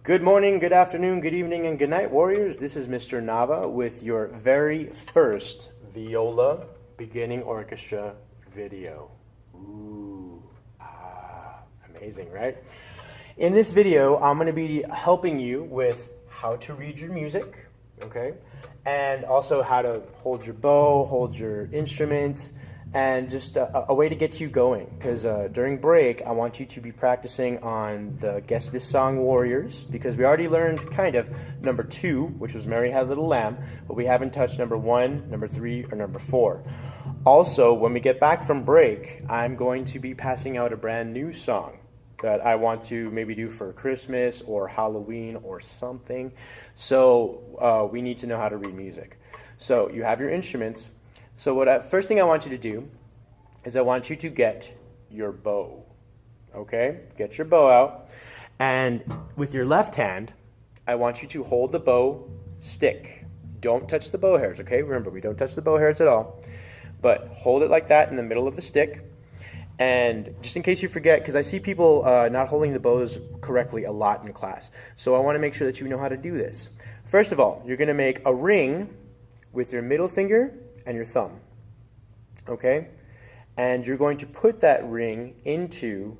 Good morning, good afternoon, good evening, and good night, warriors. This is Mr. Nava with your very first Viola beginning orchestra video. Ooh, amazing, right? In this video, I'm going to be helping you with how to read your music, okay? And also how to hold your bow, hold your instrument, and just a way to get you going. Because during break, I want you to be practicing on the Guess This Song Warriors, because we already learned kind of number 2, which was Mary Had a Little Lamb, but we haven't touched number 1, number 3, or number 4. Also, when we get back from break, I'm going to be passing out a brand new song that I want to maybe do for Christmas or Halloween or something. So we need to know how to read music. So you have your instruments. So first thing I want you to do is I want you to get your bow, okay? Get your bow out, and with your left hand, I want you to hold the bow stick. Don't touch the bow hairs, okay? Remember, we don't touch the bow hairs at all, but hold it like that in the middle of the stick. And just in case you forget, because I see people not holding the bows correctly a lot in class, so I want to make sure that you know how to do this. First of all, you're going to make a ring with your middle finger and your thumb, okay? And you're going to put that ring into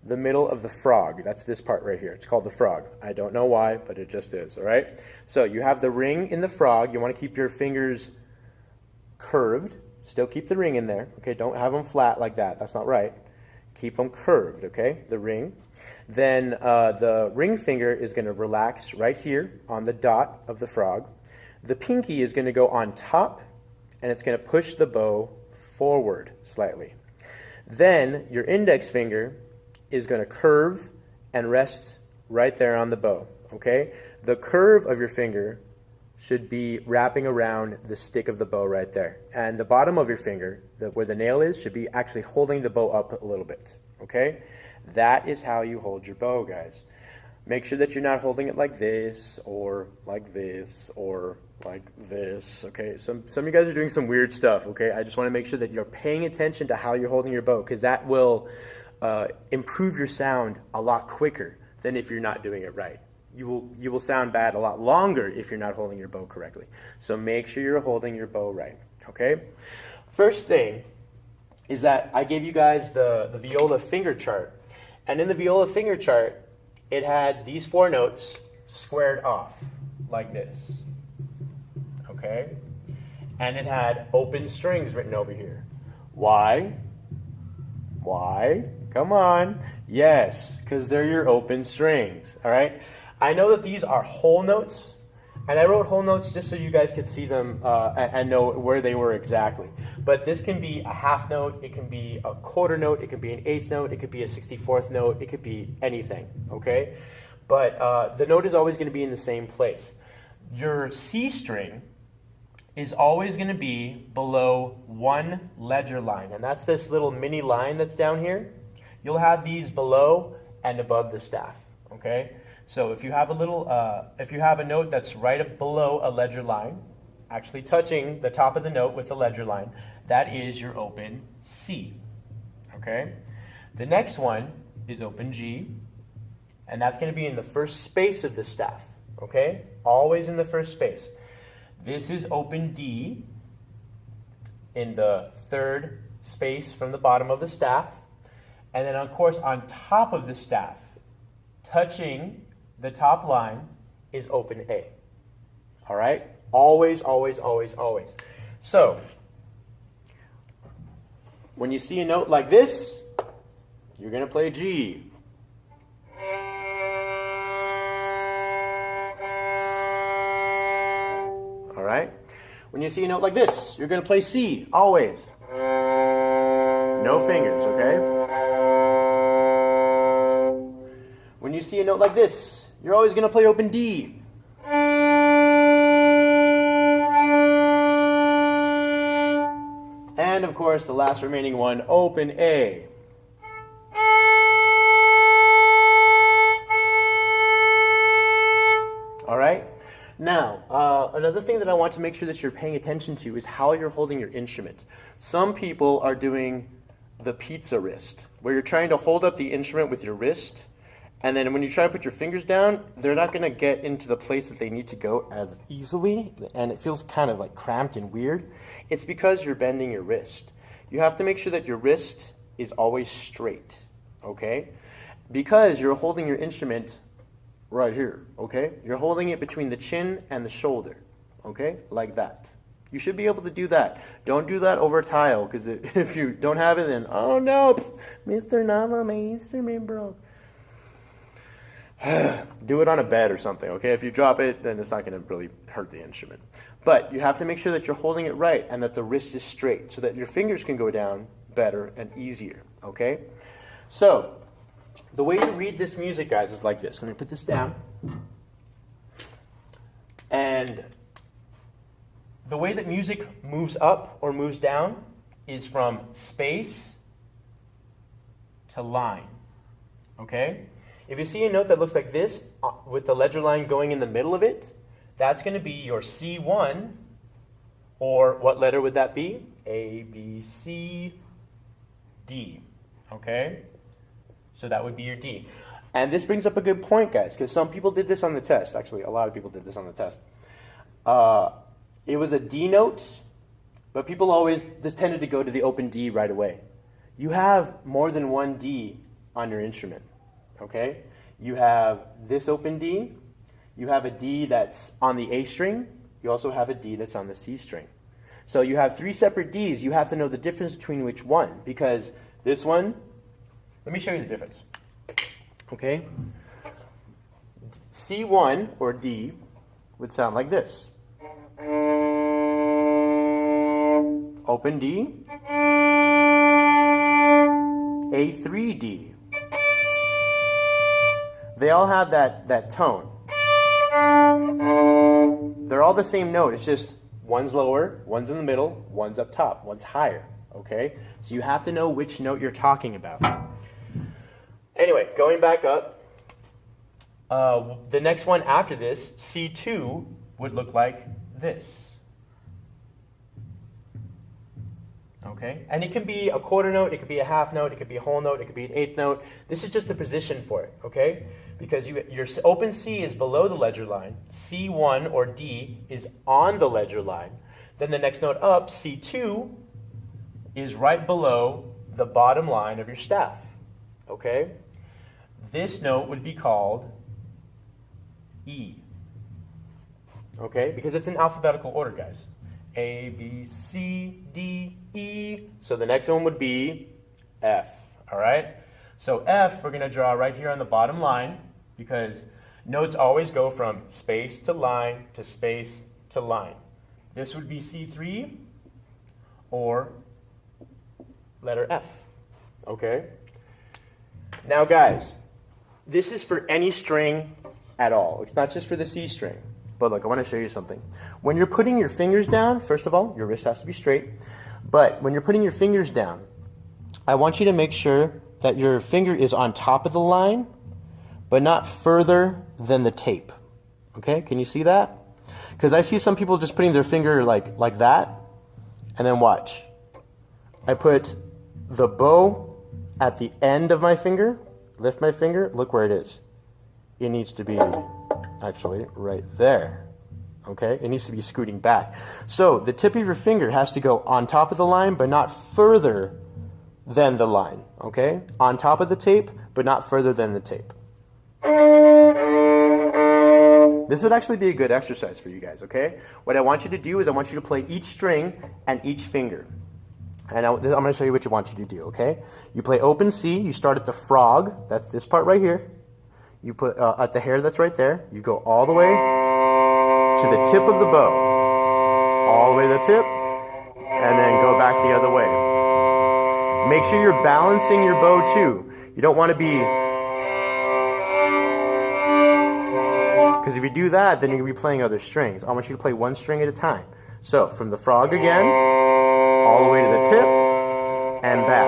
the middle of the frog. That's this part right here. It's called the frog. I don't know why, but it just is, all right? So you have the ring in the frog. You want to keep your fingers curved. Still keep the ring in there, okay? Don't have them flat like that. That's not right. Keep them curved, okay? The ring. Then the ring finger is going to relax right here on the dot of the frog. The pinky is going to go on top, and it's going to push the bow forward slightly. Then your index finger is going to curve and rest right there on the bow, okay? The curve of your finger should be wrapping around the stick of the bow right there. And the bottom of your finger, where the nail is, should be actually holding the bow up a little bit, okay? That is how you hold your bow, guys. Make sure that you're not holding it like this, or like this, or like this, okay? Some of you guys are doing some weird stuff, okay? I just want to make sure that you're paying attention to how you're holding your bow, because that will improve your sound a lot quicker than if you're not doing it right. You will sound bad a lot longer if you're not holding your bow correctly. So make sure you're holding your bow right, okay? First thing is that I gave you guys the viola finger chart. And in the viola finger chart, it had these 4 notes squared off like this, okay? And it had open strings written over here. Why? Why? Come on. Yes, because they're your open strings, all right? I know that these are whole notes, and I wrote whole notes just so you guys could see them and know where they were exactly. But this can be a half note, it can be a quarter note, it could be an eighth note, it could be a 64th note, it could be anything, okay? But the note is always going to be in the same place. Your C string is always going to be below 1 ledger line, and that's this little mini line that's down here. You'll have these below and above the staff, okay? So if you have a note that's right below a ledger line, actually touching the top of the note with the ledger line, that is your open C, okay? The next one is open G, and that's going to be in the first space of the staff, okay? Always in the first space. This is open D in the 3rd space from the bottom of the staff, and then of course on top of the staff, touching the top line, is open A. All right? Always, always, always, always. So, when you see a note like this, you're going to play G. All right? When you see a note like this, you're going to play C, always. No fingers, okay? When you see a note like this, you're always going to play open D. And of course, the last remaining one, open A. All right? Now, another thing that I want to make sure that you're paying attention to is how you're holding your instrument. Some people are doing the pizza wrist, where you're trying to hold up the instrument with your wrist And then when you try to put your fingers down, they're not going to get into the place that they need to go as easily, and it feels kind of like cramped and weird. It's because you're bending your wrist. You have to make sure that your wrist is always straight, okay? Because you're holding your instrument right here, okay? You're holding it between the chin and the shoulder, okay? Like that. You should be able to do that. Don't do that over tile, because if you don't have it, then, oh no, Mr. Nava, my instrument broke. Do it on a bed or something, okay? If you drop it, then it's not going to really hurt the instrument. But you have to make sure that you're holding it right and that the wrist is straight so that your fingers can go down better and easier, okay? So, the way to read this music, guys, is like this. Let me put this down. And the way that music moves up or moves down is from space to line, okay? If you see a note that looks like this, with the ledger line going in the middle of it, that's going to be your C1, or what letter would that be? A, B, C, D, okay? So that would be your D. And this brings up a good point, guys, because some people did this on the test. Actually, a lot of people did this on the test. It was a D note, but people always just tended to go to the open D right away. You have more than one D on your instrument. Okay, you have this open D, you have a D that's on the A string, you also have a D that's on the C string. So you have three separate Ds. You have to know the difference between which one, because this one, let me show you the difference. Okay, C1 or D would sound like this. Open D, A3D. They all have that tone. They're all the same note. It's just one's lower, one's in the middle, one's up top, one's higher. Okay? So you have to know which note you're talking about. Anyway, going back up, the next one after this, C2, would look like this. Okay? And it can be a quarter note, it could be a half note, it could be a whole note, it could be an eighth note. This is just the position for it, okay? Because your open C is below the ledger line, C1 or D is on the ledger line. Then the next note up, C2, is right below the bottom line of your staff, okay? This note would be called E, okay? Because it's in alphabetical order, guys. A, B, C, D, E. So the next one would be F, all right? So F, we're going to draw right here on the bottom line, because notes always go from space to line to space to line. This would be C3 or letter F, okay? Now, guys, this is for any string at all. It's not just for the C string. But look, I want to show you something. When you're putting your fingers down, first of all, your wrist has to be straight. But when you're putting your fingers down, I want you to make sure that your finger is on top of the line, but not further than the tape. Okay, can you see that? Because I see some people just putting their finger like that, and then watch. I put the bow at the end of my finger, lift my finger, look where it is. It needs to be actually right there, okay? It needs to be scooting back. So the tip of your finger has to go on top of the line, but not further than the line, okay? On top of the tape, but not further than the tape. This would actually be a good exercise for you guys, okay? What I want you to do is I want you to play each string and each finger. And I'm going to show you what I want you to do, okay? You play open C, you start at the frog, that's this part right here. You put at the hair that's right there, you go all the way to the tip of the bow. All the way to the tip, and then go back the other way. Make sure you're balancing your bow too. You don't want to be... Because if you do that, then you're going to be playing other strings. I want you to play one string at a time. So, from the frog again, all the way to the tip, and back.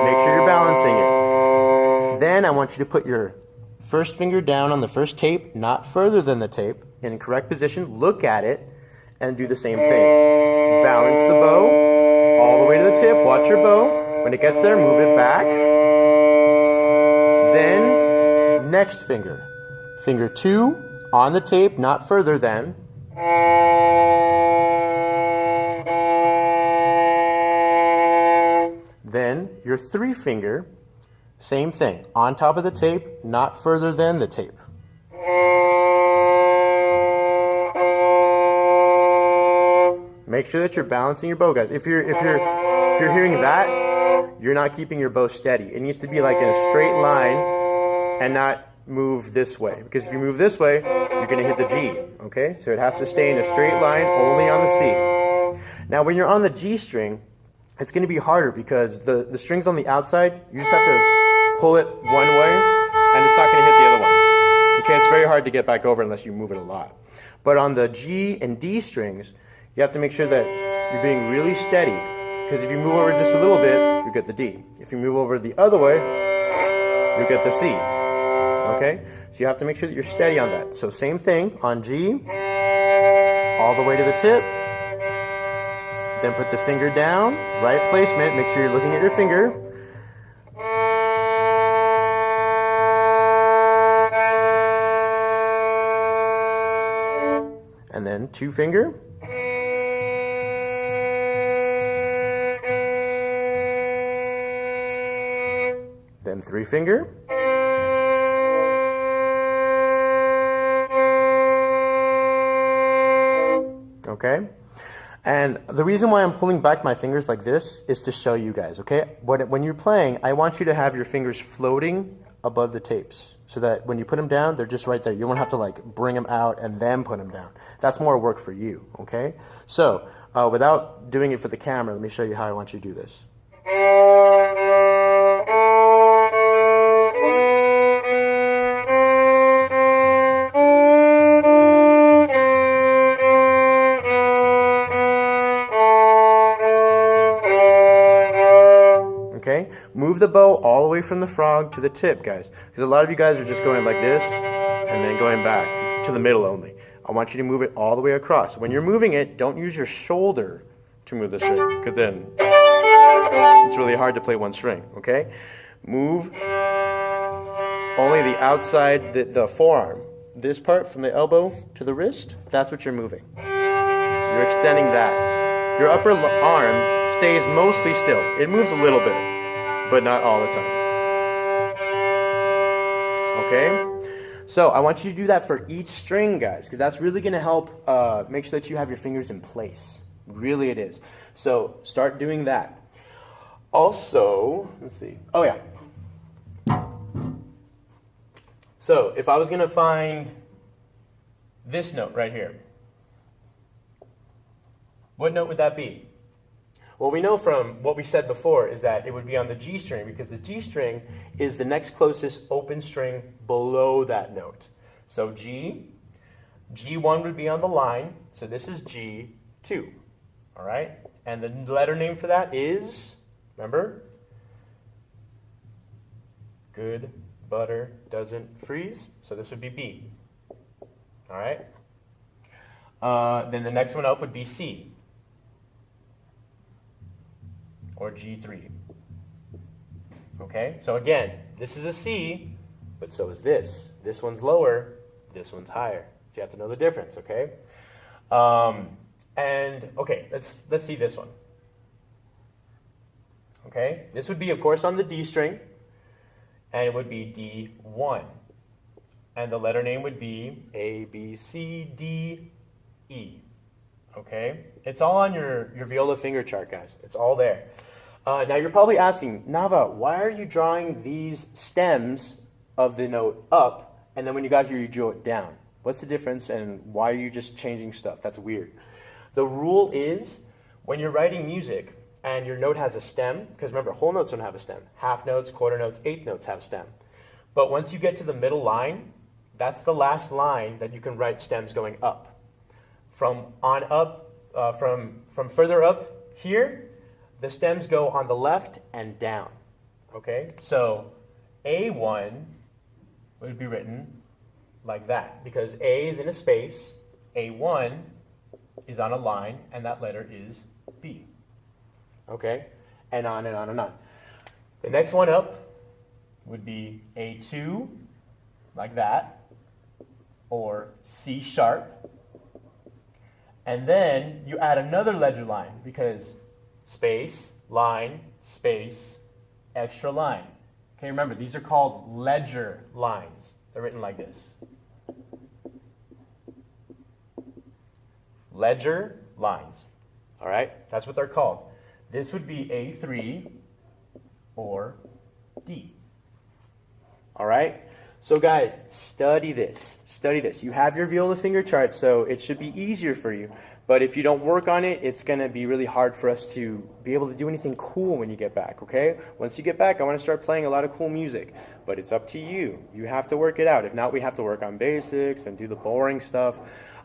Make sure you're balancing it. Then I want you to put your first finger down on the first tape, not further than the tape, in correct position, look at it, and do the same thing. Balance the bow, all the way to the tip, watch your bow. When it gets there, move it back. Then Next finger. Finger 2 on the tape, not further than. Then your 3 finger, same thing, on top of the tape, not further than the tape. Make sure that you're balancing your bow, guys. If you're hearing that, you're not keeping your bow steady. It needs to be like in a straight line and not move this way. Because if you move this way, you're going to hit the G. Okay? So it has to stay in a straight line only on the C. Now when you're on the G string, it's going to be harder because the strings on the outside, you just have to pull it one way and it's not going to hit the other ones. Okay? It's very hard to get back over unless you move it a lot. But on the G and D strings, you have to make sure that you're being really steady. Because if you move over just a little bit, you get the D. If you move over the other way, you get the C. Okay? So you have to make sure that you're steady on that. So same thing on G, all the way to the tip. Then put the finger down, right placement, make sure you're looking at your finger. And then 2 finger. Then 3 finger. Okay? And the reason why I'm pulling back my fingers like this is to show you guys, okay? When you're playing, I want you to have your fingers floating above the tapes so that when you put them down, they're just right there. You don't have to like bring them out and then put them down. That's more work for you, okay? So, without doing it for the camera, let me show you how I want you to do this. Okay? Move the bow all the way from the frog to the tip, guys. Because a lot of you guys are just going like this and then going back to the middle only. I want you to move it all the way across. When you're moving it, don't use your shoulder to move the string, because then it's really hard to play one string, okay? Move only the outside, the forearm. This part from the elbow to the wrist, that's what you're moving. You're extending that. Your upper arm stays mostly still. It moves a little bit, but not all the time. Okay? So I want you to do that for each string, guys, because that's really going to help make sure that you have your fingers in place. Really it is. So start doing that. Also, let's see. Oh yeah. So if I was going to find this note right here, what note would that be? Well, we know from what we said before is that it would be on the G string, because the G string is the next closest open string below that note. So G, G1 would be on the line, so this is G2, all right? And the letter name for that is, remember? Good butter doesn't freeze, so this would be B, all right? Then the next one up would be C, or G3. Okay, so again, this is a C, but so is this. This one's lower, this one's higher. You have to know the difference, okay? And okay, let's see this one. Okay, this would be, of course, on the D string, and it would be D1. And the letter name would be A, B, C, D, E. Okay, it's all on your viola finger chart, guys. It's all there. Now you're probably asking, Nava, why are you drawing these stems of the note up, and then when you got here you drew it down? What's the difference, and why are you just changing stuff? That's weird. The rule is, when you're writing music and your note has a stem, because remember, whole notes don't have a stem. Half notes, quarter notes, eighth notes have a stem. But once you get to the middle line, that's the last line that you can write stems going up. From further up here, the stems go on the left and down, okay? So A1 would be written like that, because A is in a space, A1 is on a line, and that letter is B, okay? And on and on and on. The next one up would be A2, like that, or C sharp. And then you add another ledger line because space, line, space, extra line. Okay, remember, these are called ledger lines. They're written like this. Ledger lines. All right, that's what they're called. This would be A3 or D. All right, so guys, study this. Study this. You have your viola finger chart, so it should be easier for you. But if you don't work on it, it's going to be really hard for us to be able to do anything cool when you get back, okay? Once you get back, I want to start playing a lot of cool music. But it's up to you. You have to work it out. If not, we have to work on basics and do the boring stuff.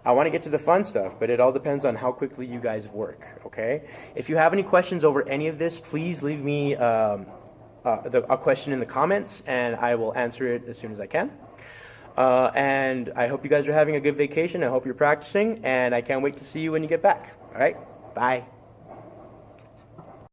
I want to get to the fun stuff, but it all depends on how quickly you guys work, okay? If you have any questions over any of this, please leave me a question in the comments, and I will answer it as soon as I can. And I hope you guys are having a good vacation. I hope you're practicing, and I can't wait to see you when you get back. All right? Bye.